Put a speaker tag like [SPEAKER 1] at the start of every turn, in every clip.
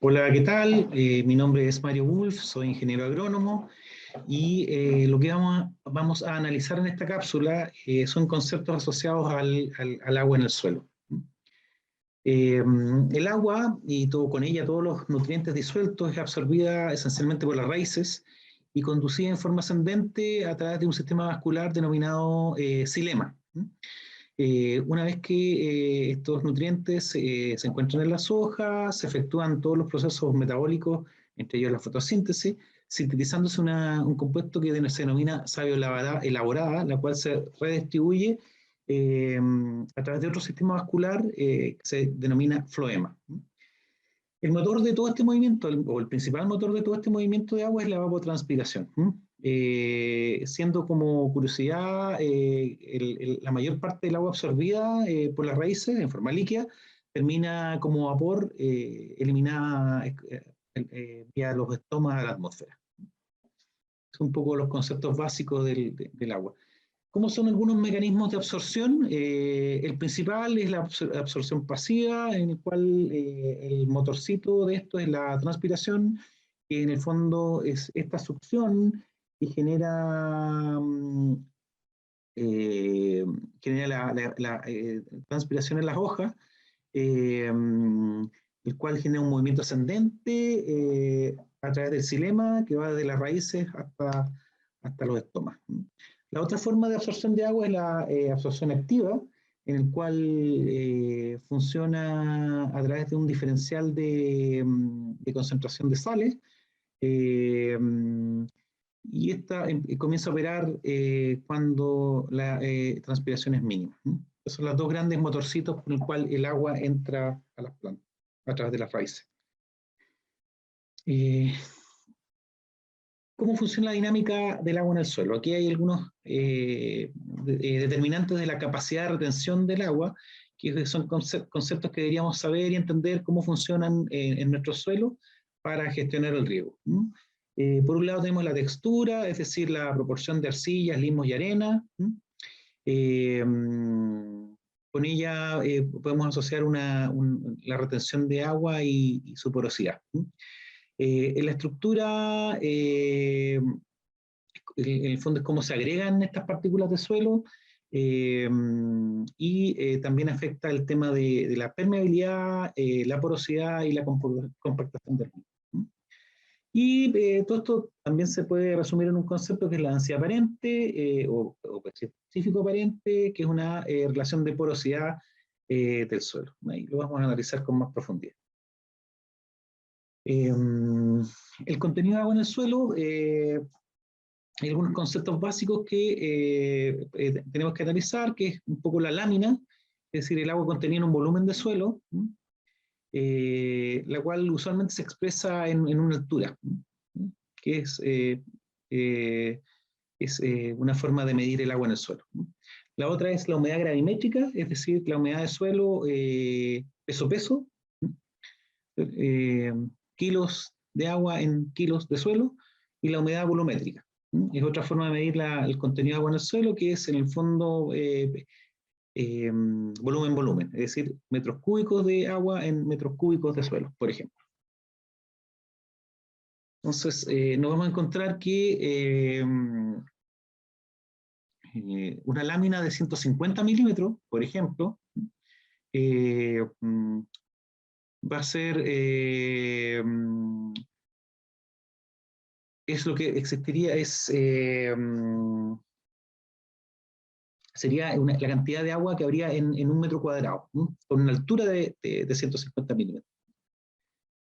[SPEAKER 1] Hola, ¿qué tal? Mi nombre es Mario Wolf, soy ingeniero agrónomo y lo que vamos a analizar en esta cápsula son conceptos asociados al agua en el suelo. El agua y con ella todos los nutrientes disueltos es absorbida esencialmente por las raíces y conducida en forma ascendente a través de un sistema vascular denominado xilema. Una vez que estos nutrientes se encuentran en las hojas, se efectúan todos los procesos metabólicos, entre ellos la fotosíntesis, sintetizándose un compuesto que se denomina savia elaborada, la cual se redistribuye a través de otro sistema vascular que se denomina floema. El motor de todo este movimiento, o el principal motor de todo este movimiento de agua es la evapotranspiración. Siendo como curiosidad, la mayor parte del agua absorbida por las raíces en forma líquida termina como vapor eliminada vía los estomas a la atmósfera. Son un poco los conceptos básicos del agua. ¿Cómo son algunos mecanismos de absorción? El principal es la absorción pasiva, en el cual el motorcito de esto es la transpiración, que en el fondo es esta succión que genera, la transpiración en las hojas, el cual genera un movimiento ascendente a través del xilema que va de las raíces hasta los estomas. La otra forma de absorción de agua es la absorción activa, en el cual funciona a través de un diferencial de concentración de sales, eh, y esta comienza a operar cuando la transpiración es mínima. Esos son los dos grandes motorcitos por el cual el agua entra a las plantas, a través de las raíces. ¿Cómo funciona la dinámica del agua en el suelo? Aquí hay algunos determinantes de la capacidad de retención del agua, que son conceptos que deberíamos saber y entender cómo funcionan en nuestro suelo para gestionar el riego. Por un lado tenemos la textura, es decir, la proporción de arcillas, limos y arena. Con ella podemos asociar la retención de agua y su porosidad. En la estructura, en el fondo es cómo se agregan estas partículas de suelo, y también afecta el tema de la permeabilidad, la porosidad y la compactación del mismo. Y todo esto también se puede resumir en un concepto que es la densidad aparente, o específico aparente, que es una relación de porosidad del suelo. Ahí lo vamos a analizar con más profundidad. El contenido de agua en el suelo, hay algunos conceptos básicos que tenemos que analizar, que es un poco la lámina, es decir, el agua contenida en un volumen de suelo, la cual usualmente se expresa en una altura, que es una forma de medir el agua en el suelo. La otra es la humedad gravimétrica, es decir, la humedad de suelo peso-peso, kilos de agua en kilos de suelo, y la humedad volumétrica. Es otra forma de medir el contenido de agua en el suelo, que es en el fondo volumen-volumen, es decir, metros cúbicos de agua en metros cúbicos de suelo, por ejemplo. Entonces, nos vamos a encontrar que una lámina de 150 milímetros, por ejemplo, va a ser, es lo que existiría, sería la cantidad de agua que habría en un metro cuadrado, con una altura de 150 milímetros.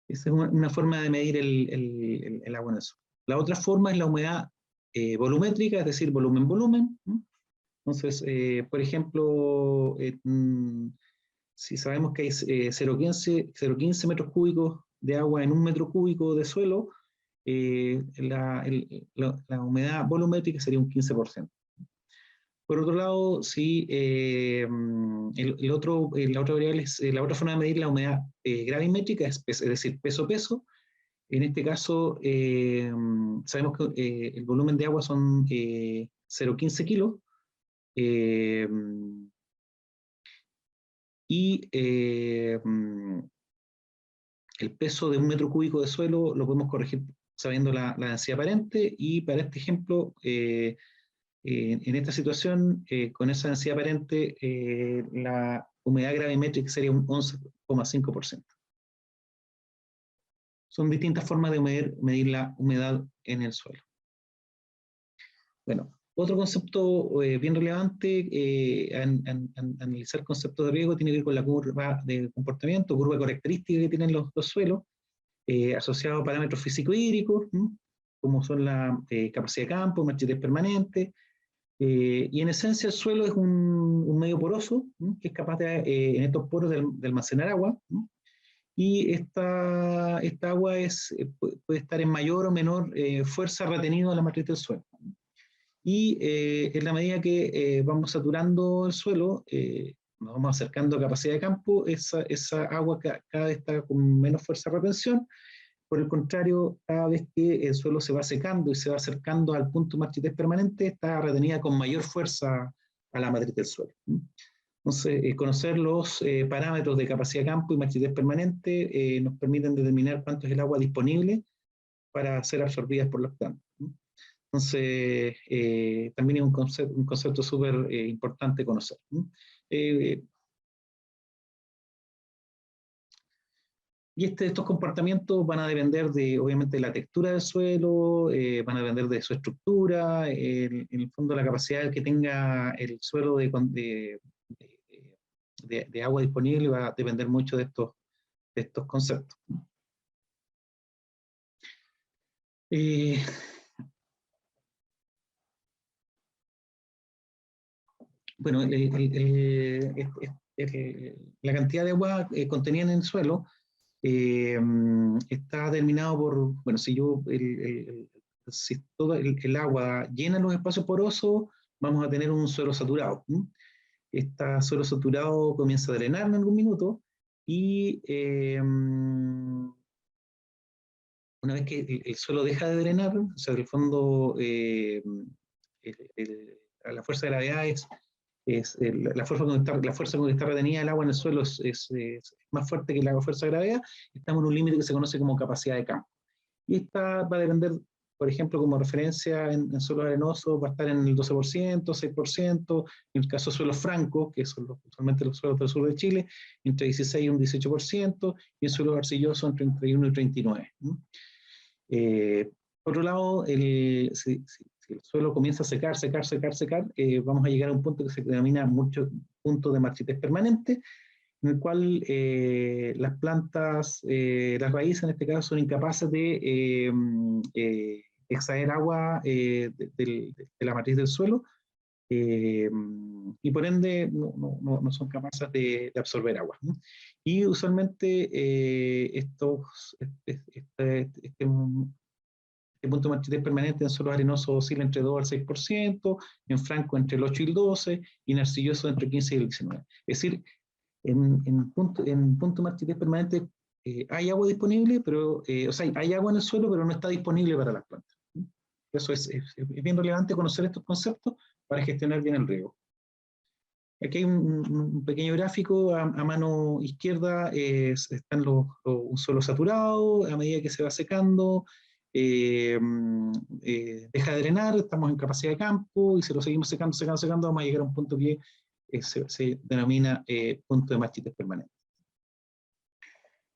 [SPEAKER 1] Esa es una forma de medir el agua en el suelo. La otra forma es la humedad volumétrica, es decir, volumen-volumen. Entonces, por ejemplo, si sabemos que hay 0,15 metros cúbicos de agua en un metro cúbico de suelo, la humedad volumétrica sería un 15%. Por otro lado, si la otra variable es, la otra forma de medir la humedad gravimétrica es decir, peso-peso. En este caso, sabemos que el volumen de agua son 0,15 kilos, y el peso de 1 metro cúbico de suelo lo podemos corregir sabiendo la densidad aparente, y para este ejemplo, en esta situación, con esa densidad aparente, la humedad gravimétrica sería un 11,5%. Son distintas formas de medir la humedad en el suelo. Bueno, otro concepto bien relevante analizar conceptos de riesgo tiene que ver con la curva de comportamiento, curva característica que tienen los suelos, asociado a parámetros físico-hídricos, como son la capacidad de campo, marchitez permanente, y en esencia el suelo es un medio poroso, que es capaz de, en estos poros de almacenar agua, y esta agua puede estar en mayor o menor fuerza retenida a la matriz del suelo. Y en la medida que vamos saturando el suelo, nos vamos acercando a capacidad de campo, esa agua cada vez está con menos fuerza de retención. Por el contrario, cada vez que el suelo se va secando y se va acercando al punto de marchitez permanente, está retenida con mayor fuerza a la matriz del suelo. Entonces, conocer los parámetros de capacidad de campo y marchitez permanente nos permiten determinar cuánto es el agua disponible para ser absorbida por las plantas. Entonces, también es un concepto súper importante conocer. Y estos comportamientos van a depender obviamente, de la textura del suelo, van a depender de su estructura, en el fondo la capacidad que tenga el suelo de agua disponible va a depender mucho de estos conceptos. Bueno, la cantidad de agua contenida en el suelo está determinado por, bueno, si todo el agua llena los espacios porosos, vamos a tener un suelo saturado. Este suelo saturado comienza a drenar en algún minuto, y una vez que el suelo deja de drenar, o sea, en el fondo la fuerza de gravedad la fuerza con que está retenida el agua en el suelo es más fuerte que la fuerza de gravedad. Estamos en un límite que se conoce como capacidad de campo. Y esta va a depender, por ejemplo, como referencia en suelos arenosos, va a estar en el 12%, 6%, en el caso de suelos francos, que son usualmente los suelos del sur de Chile, entre 16 y un 18%, y en suelos arcillosos entre 31 y 39%. Por otro lado, si el suelo comienza a secar, vamos a llegar a un punto que se denomina mucho punto de marchitez permanente, en el cual las plantas, las raíces en este caso, son incapaces de extraer agua de la matriz del suelo, y por ende no son capaces de absorber agua. Y usualmente el punto de marchitez permanente en suelos arenosos oscila entre 2 al 6%, en franco entre el 8 y el 12%, y en arcilloso entre el 15 y el 19%. Es decir, en punto de marchitez permanente hay agua disponible, pero, o sea, hay agua en el suelo, pero no está disponible para las plantas. Eso es bien relevante conocer estos conceptos para gestionar bien el riego. Aquí hay un pequeño gráfico a mano izquierda, están un suelo saturado, a medida que se va secando, deja de drenar, estamos en capacidad de campo, y si lo seguimos secando, vamos a llegar a un punto que se denomina punto de marchitez permanente.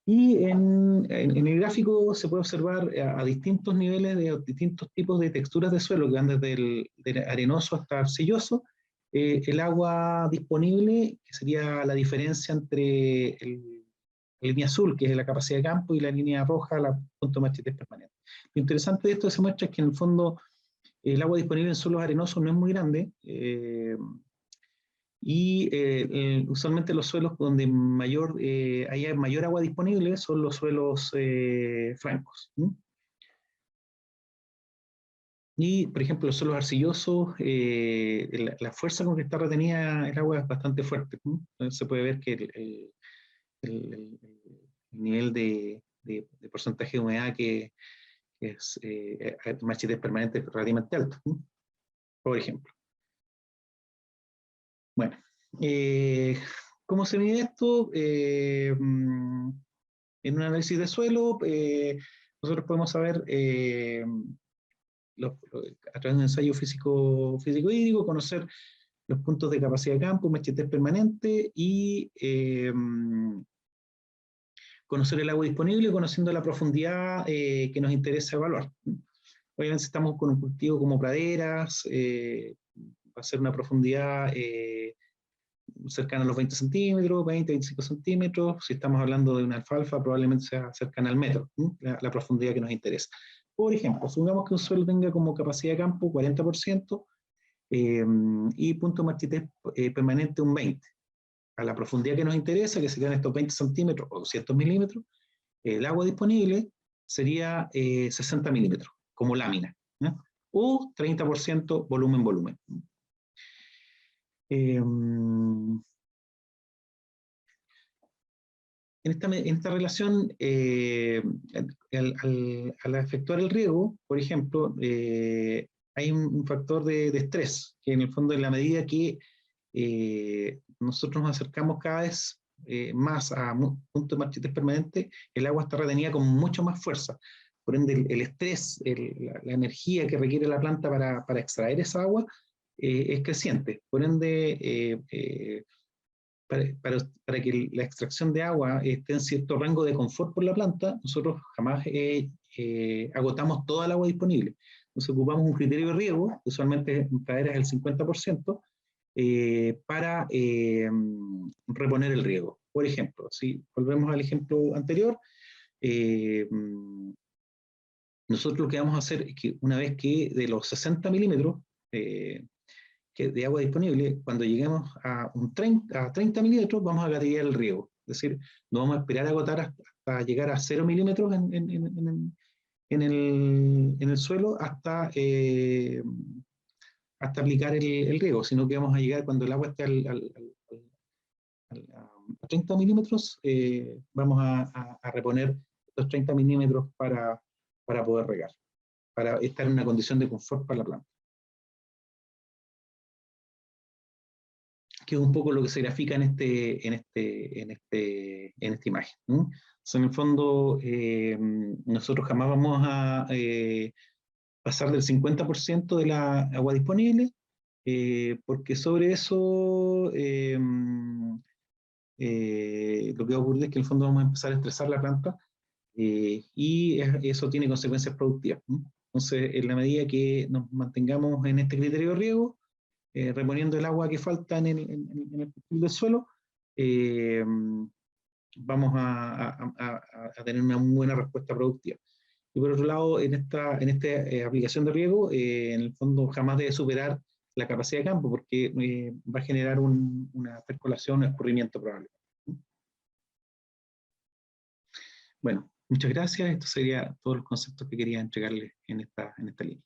[SPEAKER 1] Y en el gráfico se puede observar a distintos niveles, de distintos tipos de texturas de suelo, que van desde el arenoso hasta arcilloso, el agua disponible, que sería la diferencia entre la línea azul, que es la capacidad de campo, y la línea roja, la punto de marchitez permanente. Lo interesante de esto que se muestra es que en el fondo el agua disponible en suelos arenosos no es muy grande, y usualmente los suelos donde haya mayor agua disponible son los suelos francos. Y, por ejemplo, los suelos arcillosos, la fuerza con que está retenida el agua es bastante fuerte. Entonces se puede ver que el nivel de porcentaje de humedad que es marchitez permanente es relativamente alto, por ejemplo. Bueno, ¿cómo se mide esto? un análisis de suelo, nosotros podemos saber, a través de un ensayo físico-hídrico, conocer los puntos de capacidad de campo, machetez permanente y conocer el agua disponible, conociendo la profundidad que nos interesa evaluar. Obviamente, si estamos con un cultivo como praderas, va a ser una profundidad cercana a los 20 centímetros, 20, 25 centímetros. Si estamos hablando de una alfalfa, probablemente sea cercana al metro, la profundidad que nos interesa. Por ejemplo, supongamos que un suelo tenga como capacidad de campo 40% y punto de machetez permanente un 20%. A la profundidad que nos interesa, que serían estos 20 centímetros o 200 milímetros, el agua disponible sería 60 milímetros, como lámina, ¿no? O 30% volumen-volumen. En esta relación, al efectuar el riego, por ejemplo, hay un factor de estrés, que en el fondo, en la medida que nosotros nos acercamos cada vez más a punto de machetez permanente, el agua está retenida con mucho más fuerza. Por ende, el estrés, la energía que requiere la planta para extraer esa agua es creciente. Por ende, para que la extracción de agua esté en cierto rango de confort por la planta, nosotros jamás agotamos toda el agua disponible. Entonces ocupamos un criterio de riego, usualmente en praderas el 50%, para reponer el riego. Por ejemplo, si volvemos al ejemplo anterior, nosotros lo que vamos a hacer es que una vez que de los 60 milímetros de agua disponible, cuando lleguemos a 30 milímetros, vamos a gatillar el riego. Es decir, no vamos a esperar a agotar hasta llegar a 0 milímetros en el suelo hasta aplicar el riego, sino que vamos a llegar cuando el agua esté a 30 milímetros, vamos a reponer los 30 milímetros para poder regar, para estar en una condición de confort para la planta. Que es un poco lo que se grafica en esta imagen, ¿no? Entonces, en el fondo, nosotros jamás vamos a pasar del 50% de la agua disponible, porque sobre eso lo que va a ocurrir es que en el fondo vamos a empezar a estresar la planta y eso tiene consecuencias productivas, ¿no? Entonces, en la medida que nos mantengamos en este criterio de riego, reponiendo el agua que falta en el perfil del suelo, vamos a tener una muy buena respuesta productiva. Y por otro lado, en esta aplicación de riego, en el fondo jamás debe superar la capacidad de campo, porque va a generar una percolación o escurrimiento probable. Bueno, muchas gracias. Estos serían todos los conceptos que quería entregarles en esta línea.